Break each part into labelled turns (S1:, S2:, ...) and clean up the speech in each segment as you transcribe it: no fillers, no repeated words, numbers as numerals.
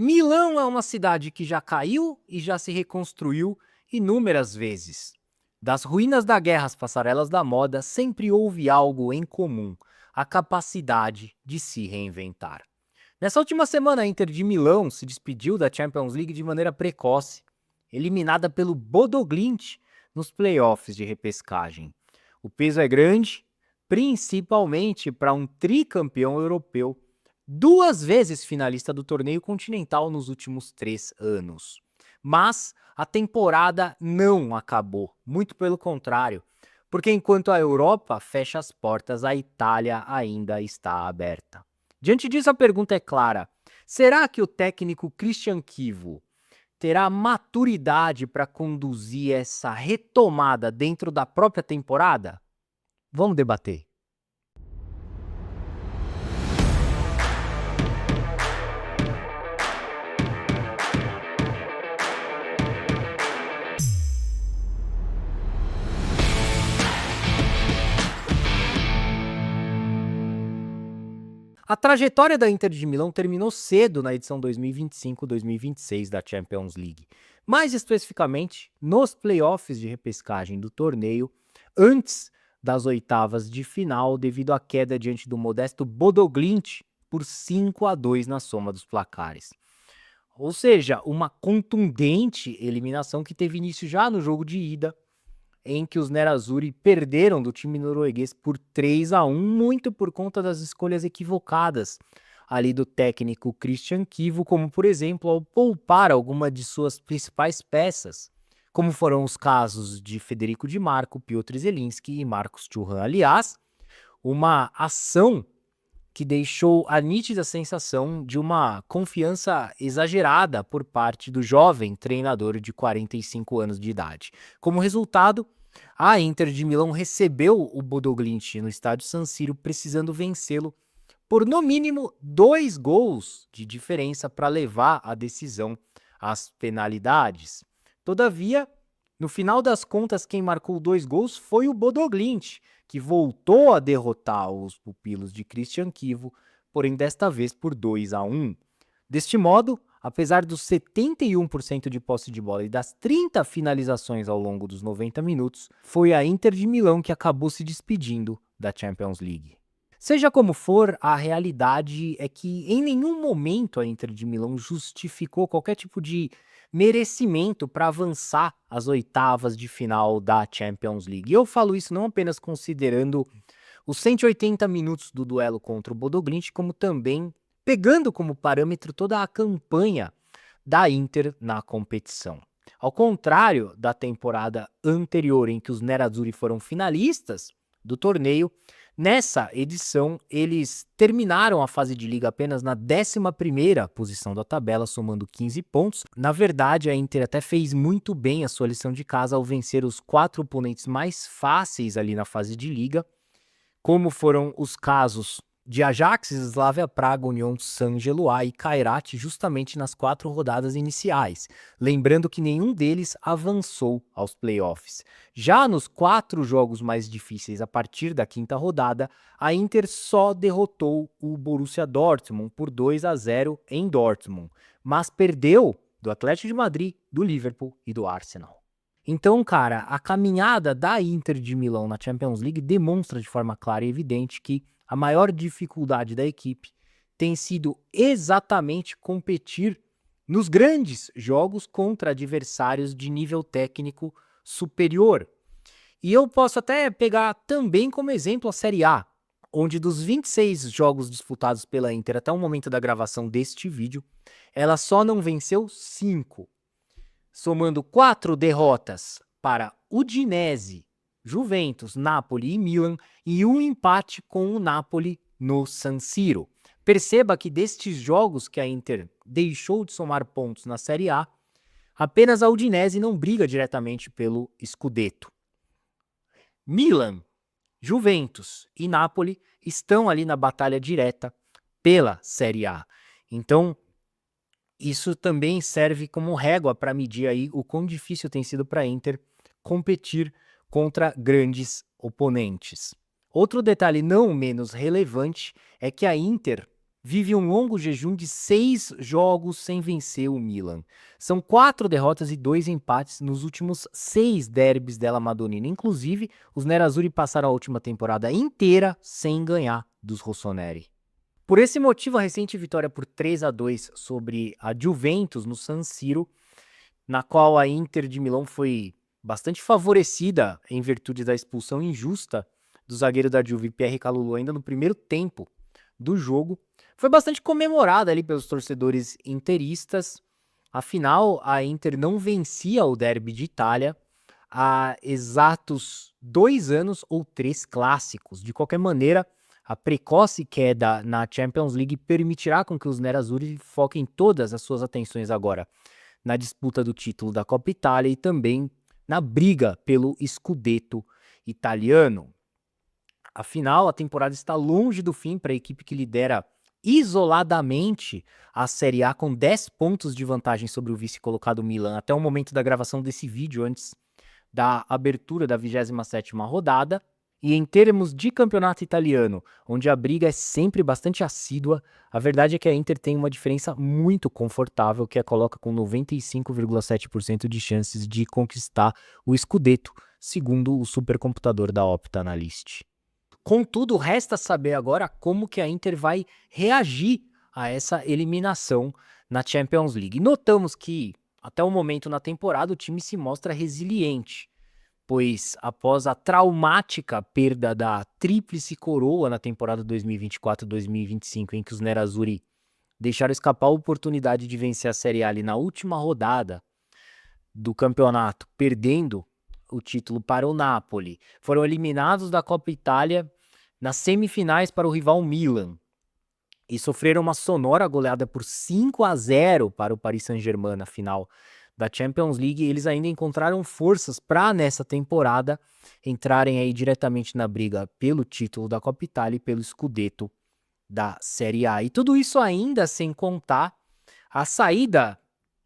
S1: Milão é uma cidade que já caiu e já se reconstruiu inúmeras vezes. Das ruínas da guerra às passarelas da moda, sempre houve algo em comum: a capacidade de se reinventar. Nessa última semana, a Inter de Milão se despediu da Champions League de maneira precoce, eliminada pelo Bodo Glimt nos playoffs de repescagem. O peso é grande, principalmente para um tricampeão europeu, duas vezes finalista do torneio continental nos últimos 3 anos. Mas a temporada não acabou, muito pelo contrário, porque enquanto a Europa fecha as portas, a Itália ainda está aberta. Diante disso, a pergunta é clara: será que o técnico Christian Chivu terá maturidade para conduzir essa retomada dentro da própria temporada? Vamos debater. A trajetória da Inter de Milão terminou cedo na edição 2025-2026 da Champions League, mais especificamente nos playoffs de repescagem do torneio, antes das oitavas de final, devido à queda diante do modesto Bodo Glimt por 5-2 na soma dos placares. Ou seja, uma contundente eliminação que teve início já no jogo de ida, em que os Nerazzurri perderam do time norueguês por 3-1, muito por conta das escolhas equivocadas ali do técnico Christian Chivu, como por exemplo ao poupar alguma de suas principais peças, como foram os casos de Federico Di Marco, Piotr Zielinski e Marcos Thuram. Aliás, uma ação que deixou a nítida sensação de uma confiança exagerada por parte do jovem treinador de 45 anos de idade. Como resultado, a Inter de Milão recebeu o Bodo Glimt no estádio San Siro, precisando vencê-lo por no mínimo 2 gols de diferença para levar a decisão às penalidades. Todavia, no final das contas, quem marcou 2 gols foi o Bodo Glimt, que voltou a derrotar os pupilos de Christian Chivu, porém desta vez por 2-1. Deste modo, apesar dos 71% de posse de bola e das 30 finalizações ao longo dos 90 minutos, foi a Inter de Milão que acabou se despedindo da Champions League. Seja como for, a realidade é que em nenhum momento a Inter de Milão justificou qualquer tipo de merecimento para avançar às oitavas de final da Champions League. E eu falo isso não apenas considerando os 180 minutos do duelo contra o Bodo Glimt, como também pegando como parâmetro toda a campanha da Inter na competição. Ao contrário da temporada anterior, em que os Nerazzurri foram finalistas do torneio, nessa edição eles terminaram a fase de liga apenas na 11ª posição da tabela, somando 15 pontos. Na verdade, a Inter até fez muito bem a sua lição de casa ao vencer os 4 oponentes mais fáceis ali na fase de liga, como foram os casos de Ajax, Slavia Praga, União Saint-Gilloise e Kairat, justamente nas 4 rodadas iniciais. Lembrando que nenhum deles avançou aos playoffs. Já nos 4 jogos mais difíceis a partir da 5ª rodada, a Inter só derrotou o Borussia Dortmund por 2-0 em Dortmund, mas perdeu do Atlético de Madrid, do Liverpool e do Arsenal. Então, cara, a caminhada da Inter de Milão na Champions League demonstra de forma clara e evidente que a maior dificuldade da equipe tem sido exatamente competir nos grandes jogos contra adversários de nível técnico superior. E eu posso até pegar também como exemplo a Série A, onde dos 26 jogos disputados pela Inter até o momento da gravação deste vídeo, ela só não venceu 5, somando 4 derrotas para Udinese, Juventus, Napoli e Milan, e um empate com o Napoli no San Siro. Perceba que destes jogos que a Inter deixou de somar pontos na Série A, apenas a Udinese não briga diretamente pelo Scudetto. Milan, Juventus e Napoli estão ali na batalha direta pela Série A. Então, isso também serve como régua para medir aí o quão difícil tem sido para a Inter competir contra grandes oponentes. Outro detalhe não menos relevante é que a Inter vive um longo jejum de 6 jogos sem vencer o Milan. São 4 derrotas e 2 empates nos últimos 6 derbys della Madonnina. Inclusive, os nerazzurri passaram a última temporada inteira sem ganhar dos rossoneri. Por esse motivo, a recente vitória por 3-2 sobre a Juventus no San Siro, na qual a Inter de Milão foi bastante favorecida em virtude da expulsão injusta do zagueiro da Juve, Pierre Kalulu, ainda no primeiro tempo do jogo, foi bastante comemorada ali pelos torcedores interistas. Afinal, a Inter não vencia o Derby de Itália há exatos 2 anos ou 3 clássicos. De qualquer maneira, a precoce queda na Champions League permitirá com que os nerazzurri foquem todas as suas atenções agora na disputa do título da Coppa Itália e também na briga pelo Scudetto italiano. Afinal, a temporada está longe do fim para a equipe que lidera isoladamente a Série A com 10 pontos de vantagem sobre o vice-colocado Milan até o momento da gravação desse vídeo, antes da abertura da 27ª rodada. E em termos de campeonato italiano, onde a briga é sempre bastante assídua, a verdade é que a Inter tem uma diferença muito confortável, que a coloca com 95,7% de chances de conquistar o Scudetto, segundo o supercomputador da Opta Analyst. Contudo, resta saber agora como que a Inter vai reagir a essa eliminação na Champions League. Notamos que, até o momento na temporada, o time se mostra resiliente, pois após a traumática perda da tríplice coroa na temporada 2024-2025, em que os nerazzurri deixaram escapar a oportunidade de vencer a Série A ali na última rodada do campeonato, perdendo o título para o Napoli, foram eliminados da Coppa Itália nas semifinais para o rival Milan e sofreram uma sonora goleada por 5-0 para o Paris Saint-Germain na final da Champions League. Eles ainda encontraram forças para, nessa temporada, entrarem aí diretamente na briga pelo título da Coppa Itália e pelo Scudetto da Série A. E tudo isso ainda sem contar a saída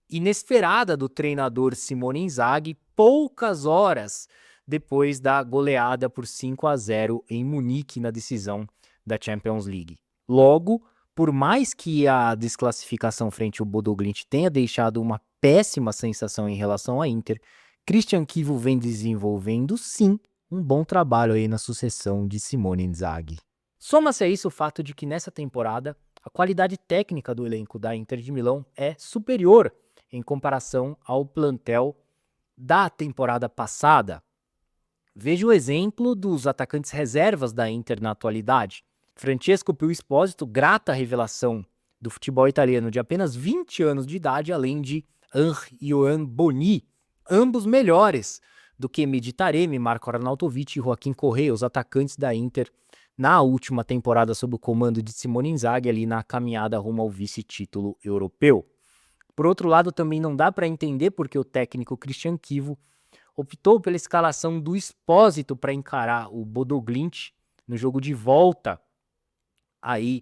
S1: inesperada do treinador Simone Inzaghi poucas horas depois da goleada por 5-0 em Munique na decisão da Champions League. Logo, por mais que a desclassificação frente ao Bodo Glimt tenha deixado uma péssima sensação em relação à Inter, Christian Chivu vem desenvolvendo, sim, um bom trabalho aí na sucessão de Simone Inzaghi. Soma-se a isso o fato de que nessa temporada a qualidade técnica do elenco da Inter de Milão é superior em comparação ao plantel da temporada passada. Veja o exemplo dos atacantes reservas da Inter na atualidade. Francesco Pio Esposito, grata revelação do futebol italiano de apenas 20 anos de idade, além de Henri-Yoann Boni, ambos melhores do que Mehdi Taremi, Marco Arnautovic e Joaquim Correa, os atacantes da Inter na última temporada sob o comando de Simone Inzaghi ali na caminhada rumo ao vice-título europeu. Por outro lado, também não dá para entender porque o técnico Christian Chivu optou pela escalação do Esposito para encarar o Bodo Glimt no jogo de volta aí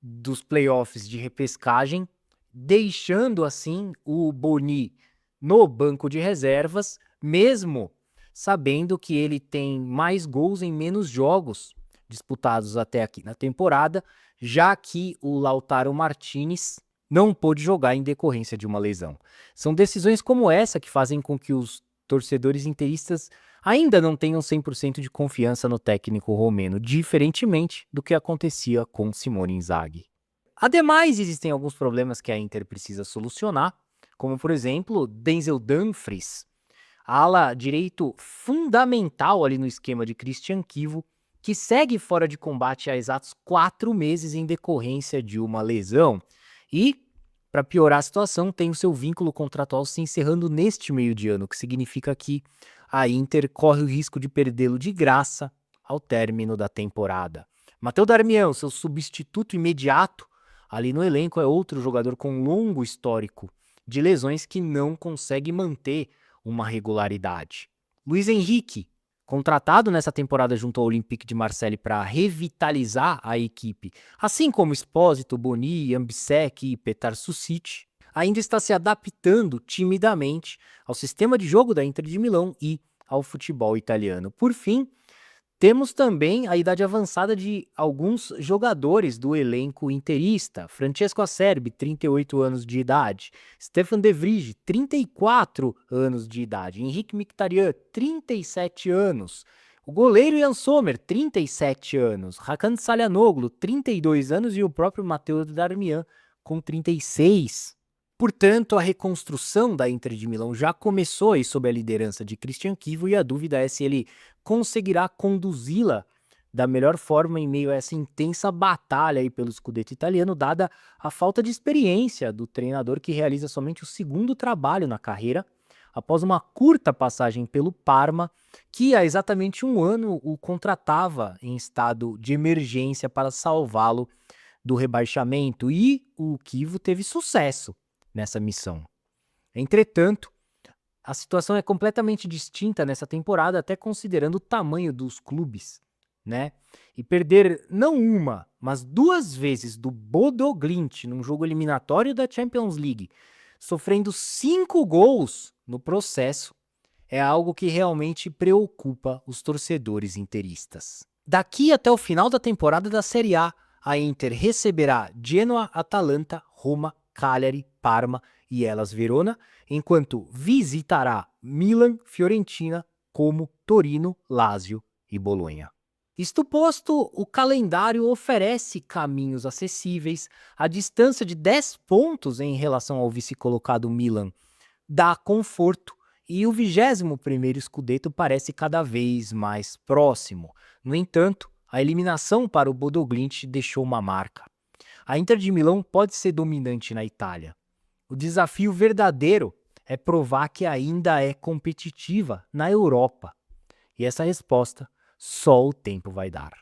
S1: dos playoffs de repescagem, deixando assim o Boni no banco de reservas, mesmo sabendo que ele tem mais gols em menos jogos disputados até aqui na temporada, já que o Lautaro Martinez não pôde jogar em decorrência de uma lesão. São decisões como essa que fazem com que os torcedores interistas ainda não tenham 100% de confiança no técnico romeno, diferentemente do que acontecia com Simone Inzaghi. Ademais, existem alguns problemas que a Inter precisa solucionar, como por exemplo, Denzel Dumfries, ala direito fundamental ali no esquema de Christian Chivu, que segue fora de combate há exatos 4 meses em decorrência de uma lesão. E, para piorar a situação, tem o seu vínculo contratual se encerrando neste meio de ano, o que significa que a Inter corre o risco de perdê-lo de graça ao término da temporada. Matteo Darmian, seu substituto imediato ali no elenco, é outro jogador com longo histórico de lesões que não consegue manter uma regularidade. Luiz Henrique, contratado nessa temporada junto ao Olympique de Marseille para revitalizar a equipe, assim como Esposito, Boni, Ambicek e Petar Susic, ainda está se adaptando timidamente ao sistema de jogo da Inter de Milão e ao futebol italiano. Por fim, Temos também a idade avançada de alguns jogadores do elenco interista. Francesco Acerbi, 38 anos de idade. Stefan de Vrij, 34 anos de idade. Henrique Mkhitaryan, 37 anos. O goleiro Jan Sommer, 37 anos. Hakan Çalhanoğlu, 32 anos. E o próprio Matteo Darmian, com 36. Portanto, a reconstrução da Inter de Milão já começou aí sob a liderança de Christian Chivo e a dúvida é se ele conseguirá conduzi-la da melhor forma em meio a essa intensa batalha aí pelo Scudetto italiano, dada a falta de experiência do treinador que realiza somente o segundo trabalho na carreira, após uma curta passagem pelo Parma, que há exatamente um ano o contratava em estado de emergência para salvá-lo do rebaixamento, e o Chivo teve sucesso nessa missão. Entretanto, a situação é completamente distinta nessa temporada, até considerando o tamanho dos clubes, né? E perder não uma, mas 2 vezes do Bodo Glimt num jogo eliminatório da Champions League, sofrendo 5 gols no processo, é algo que realmente preocupa os torcedores interistas. Daqui até o final da temporada da Série A Inter receberá Genoa, Atalanta, Roma, Cagliari, Parma e Hellas Verona, enquanto visitará Milan, Fiorentina, Como, Torino, Lazio e Bolonha. Isto posto, o calendário oferece caminhos acessíveis. A distância de 10 pontos em relação ao vice-colocado Milan dá conforto e o 21º Scudetto parece cada vez mais próximo. No entanto, a eliminação para o Bodo Glimt deixou uma marca. A Inter de Milão pode ser dominante na Itália. O desafio verdadeiro é provar que ainda é competitiva na Europa. E essa resposta só o tempo vai dar.